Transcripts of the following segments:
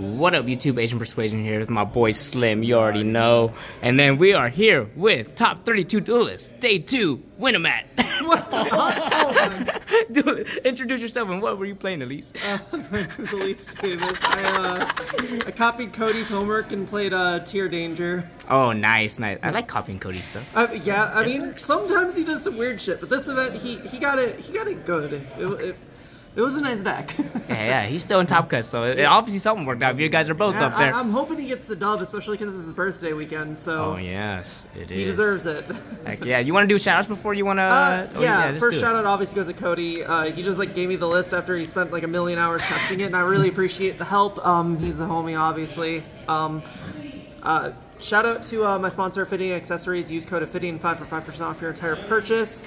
What up, YouTube? Asian Persuasion here with my boy Slim, you already know. And then we are here with Top 32 Duelists, Day 2, win 'em at. What the fuck? Dude, introduce yourself and what were you playing, Alyse? My name is Alyse Davis. I copied Cody's homework and played Tier Danger. Oh, nice, nice. I like copying Cody's stuff. Yeah, I mean, sometimes he does some weird shit, but this event, he got it good. It was a nice deck. yeah, he's still in top cut, so obviously something worked out. You guys are both up there. I'm hoping he gets the dub, especially because it's his birthday weekend, so... Oh, yes, it is. He deserves it. Heck yeah. You want to do shout-outs before you want to... yeah, first shout-out obviously goes to Cody. He just, gave me the list after he spent, a million hours testing it, and I really appreciate the help. He's a homie, obviously. Shout-out to my sponsor, Fitting Accessories. Use code FITTING5 for 5% off your entire purchase.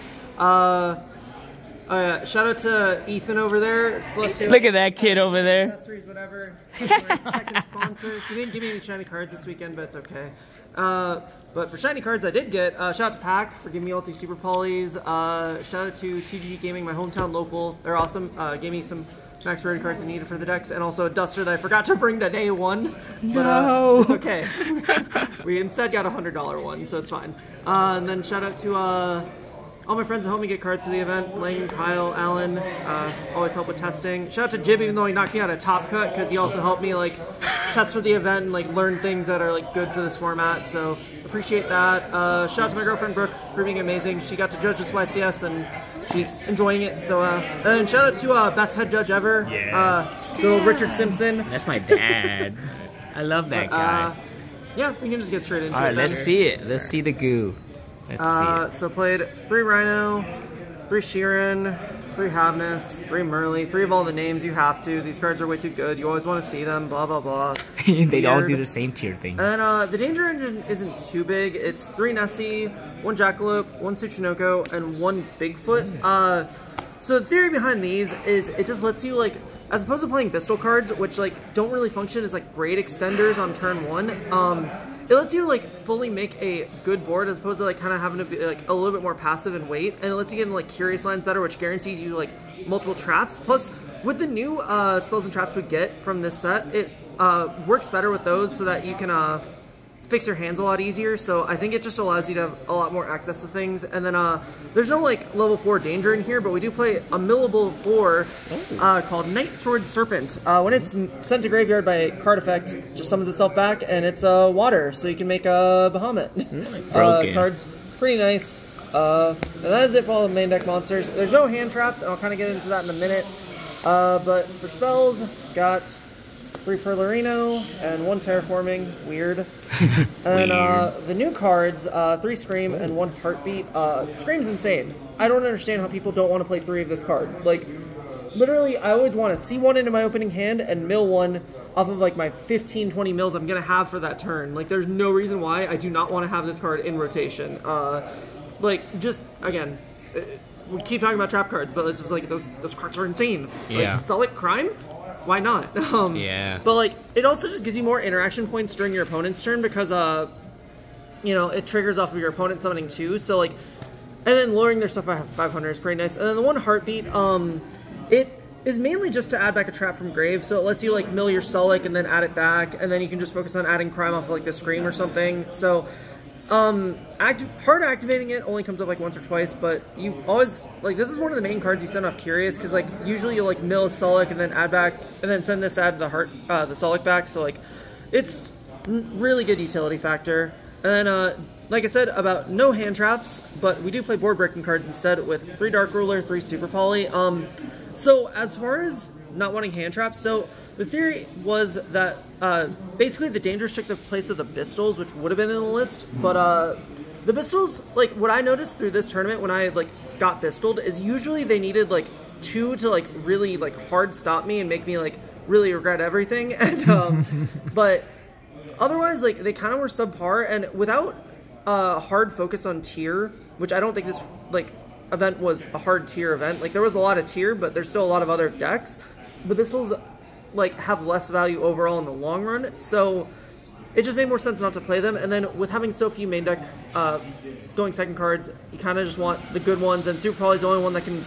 Shout out to Ethan over there. Look at that kid over there. Accessories, whatever. Second sponsor. He didn't give me any shiny cards this weekend, but it's okay. But for shiny cards I did get, shout out to Pack for giving me ulti super polys. Shout out to TGG Gaming, my hometown local. They're awesome. Gave me some max rarity cards I needed for the decks, and also a duster that I forgot to bring to day 1. But it's okay. We instead got a $100 one, so it's fine. And then shout out to all my friends that helped me get cards to the event. Lang, Kyle, Alan, always help with testing. Shout out to Jib, even though he knocked me out of top cut, because he also helped me test for the event and learn things that are good for this format. So appreciate that. Shout out to my girlfriend Brooke for being amazing. She got to judge this YCS and she's enjoying it. So and shout out to best head judge ever. Yes. Good old Richard Simpson. That's my dad. I love that guy. Yeah, we can just get straight into it. All right, let's see it. Let's see the goo. So played 3 Rhino, 3 Sheeran, 3 Havness, 3 Merly, 3 of all the names. You have to. These cards are way too good. You always want to see them. Blah blah blah. They all do the same tier things. And the danger engine isn't too big. It's 3 Nessie, 1 Jackalope, 1 Tsuchinoko, and 1 Bigfoot. So the theory behind these is it just lets you as opposed to playing Pistol cards, which don't really function as great extenders on turn 1. It lets you fully make a good board as opposed to kind of having to be a little bit more passive and wait, and it lets you get in curious lines better, which guarantees you multiple traps. Plus, with the new spells and traps we get from this set, it works better with those so that you can fix your hands a lot easier. So I think it just allows you to have a lot more access to things. And then there's no level 4 danger in here, but we do play a millable 4 called Night Sword Serpent. When it's sent to graveyard by card effect, it just summons itself back, and it's water, so you can make a Bahamut. Card's pretty nice. And that is it for all the main deck monsters. There's no hand traps, and I'll kind of get into that in a minute. But for spells, got 3 Perlerino and 1 Terraforming. Weird. And the new cards, 3 Scream and 1 Heartbeat. Scream's insane. I don't understand how people don't want to play 3 of this card. Literally, I always want to see 1 into my opening hand and mill 1 off of my 15-20 mills I'm going to have for that turn. There's no reason why I do not want to have this card in rotation. Just, again, we keep talking about trap cards, but it's just those cards are insane. Yeah. Solid Crime? Why not? Yeah. But it also just gives you more interaction points during your opponent's turn because it triggers off of your opponent summoning too. So and then lowering their stuff by 500 is pretty nice. And then the 1 Heartbeat, it is mainly just to add back a trap from grave. So it lets you mill your Sulik and then add it back, and then you can just focus on adding crime off of the Scream or something. So hard activating it only comes up once or twice, but you always this is one of the main cards you send off Curious, because usually you'll mill a Sulik and then add back and then send this add the the Sulik back, so it's really good utility factor. And then like I said about no hand traps, but we do play board breaking cards instead with 3 Dark Rulers, 3 Super Poly. So as far as not wanting hand traps, so the theory was that basically the Dangers took the place of the Pistols, which would have been in the list, but the Pistols, what I noticed through this tournament when I got pistoled is usually they needed 2 to really hard stop me and make me really regret everything, and but otherwise they kind of were subpar, and without hard focus on tier, which I don't think this event was a hard tier event. There was a lot of tier, but there's still a lot of other decks. The Pistols have less value overall in the long run, so it just made more sense not to play them. And then with having so few main deck going second cards, you kind of just want the good ones, and Super Poly is the only one that can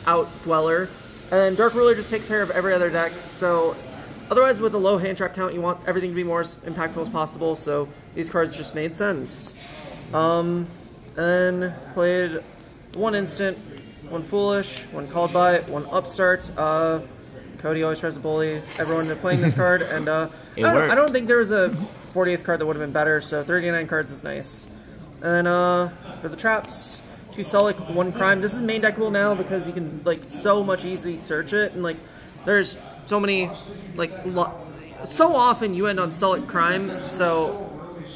out Dweller. And then Dark Ruler just takes care of every other deck, so otherwise, with a low hand trap count, you want everything to be more impactful as possible, so these cards just made sense. And played 1 instant, 1 foolish, 1 called by, 1 upstart. Cody always tries to bully everyone into playing this card, and I don't think there was a 40th card that would have been better, so 39 cards is nice. And then for the traps, 2 Sulic, 1 Crime. This is main deckable now because you can like so much easily search it, and like there's so many like so often you end on Sulic Crime, so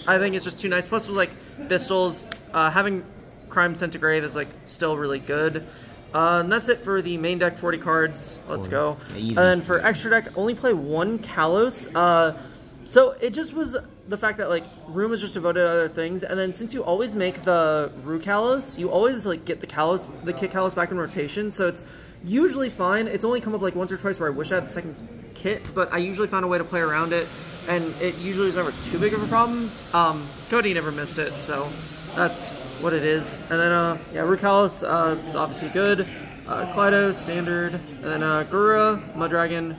I think it's just too nice. Plus with like pistols, having Crime Centigrade is like still really good. And that's it for the main deck 40 cards. Let's go. Easy. And then for extra deck, only play 1 Kalos. So it just was the fact that like room is just devoted to other things, and then since you always make the Rue Kalos, you always like get the kit Kalos back in rotation. So it's usually fine. It's only come up like once or twice where I wish I had the second kit, but I usually found a way to play around it, and it usually was never too big of a problem. Cody never missed it, so that's what it is. And then yeah, Rue Kalos is obviously good. Kaleido, standard, and then Garura, Muddragon,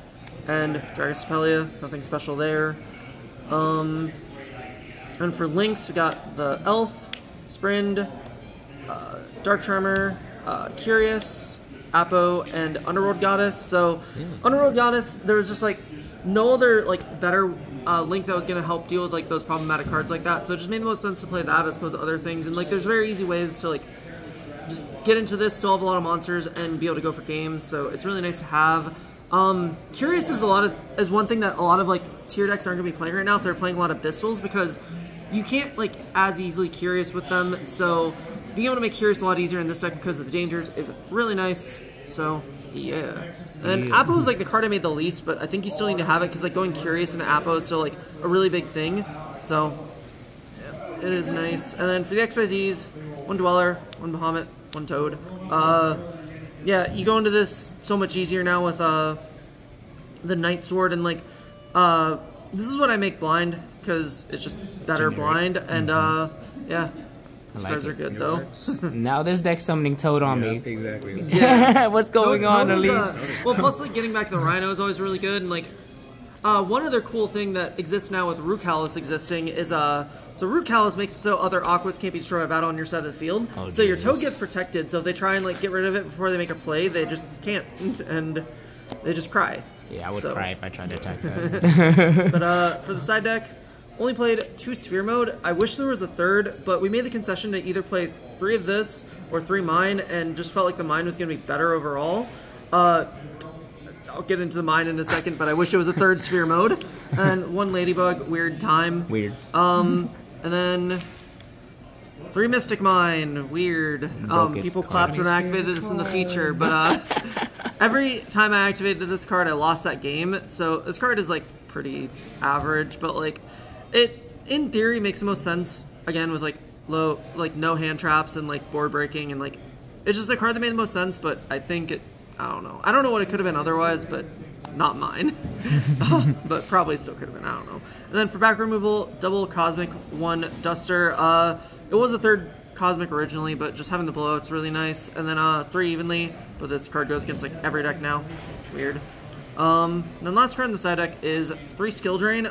and Dragon Spelia. Nothing special there. And for links, we got the Elf, Sprind, Dark Tremor, Curious, Apo, and Underworld Goddess. So, Underworld Goddess, there was just like no other like better link that was going to help deal with like those problematic cards like that. So it just made the most sense to play that as opposed to other things. And like, there's very easy ways to like just get into this, still have a lot of monsters, and be able to go for games. So it's really nice to have. Curious is one thing that a lot of like tier decks aren't going to be playing right now if they're playing a lot of pistols, because you can't like as easily Curious with them. So being able to make Curious a lot easier in this deck because of the dangers is really nice. So yeah. And Apo is like the card I made the least, but I think you still need to have it because like going Curious into Apo is still like a really big thing. So yeah, it is nice. And then for the XYZs, 1 Dweller, 1 Bahamut, 1 Toad. Yeah, you go into this so much easier now with the Night Sword, and like this is what I make blind because it's just better blind, and yeah, these cards are good though. Now this deck's summoning Toad on me. Exactly. Yeah. What's going on, Alyse? Well, plus like getting back the Rhino is always really good, and like one other cool thing that exists now with Rue Kalos existing is so Rue Kalos makes it so other Aquas can't be destroyed by battle on your side of the field. Oh, so your Toad gets protected, so if they try and like get rid of it before they make a play, they just can't, and they just cry. Yeah, I would cry if I tried to attack that. But for the side deck, only played 2 Sphere Mode. I wish there was a third, but we made the concession to either play 3 of this or 3 Mine, and just felt like the Mine was going to be better overall. I'll get into the Mine in a second, but I wish it was a 3rd Sphere Mode. And 1 Ladybug, Weird Time. Weird. And then 3 Mystic Mine, weird. People clapped when I activated this in the feature, but every time I activated this card, I lost that game. So this card is like pretty average, but like it in theory makes the most sense again with like low, like no hand traps and like board breaking, and like it's just the card that made the most sense. But I think it, I don't know what it could have been otherwise, but not mine. But probably still could have been, I don't know. And then for back removal, double Cosmic, 1 Duster. It was a 3rd Cosmic originally, but just having the blowout's really nice. And then 3 Evenly, but this card goes against like every deck now. Weird. Then last card in the side deck is 3 Skill Drain.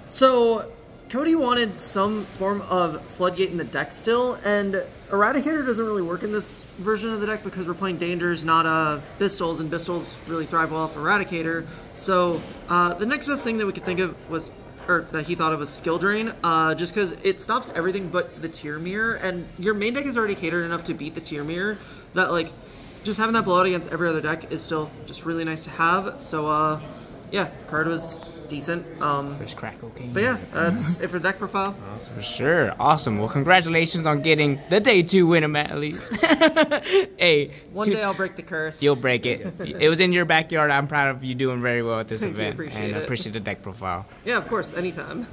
So Cody wanted some form of Floodgate in the deck still, and Eradicator doesn't really work in this version of the deck because we're playing Dangers, not Pistols, and Pistols really thrive well off Eradicator. So the next best thing that we could think of was, or that he thought of, was Skill Drain, just because it stops everything but the Tier Mirror, and your main deck is already catered enough to beat the Tier Mirror that like just having that blowout against every other deck is still just really nice to have. So yeah, card was decent. There's Crackle King. But yeah, that's it for deck profile. For sure. Awesome. Well, congratulations on getting the day 2 winner, at least. Hey, one day I'll break the curse. You'll break it. It was in your backyard. I'm proud of you doing very well at this event. Appreciate and I it. appreciate the deck profile. Yeah, of course, anytime.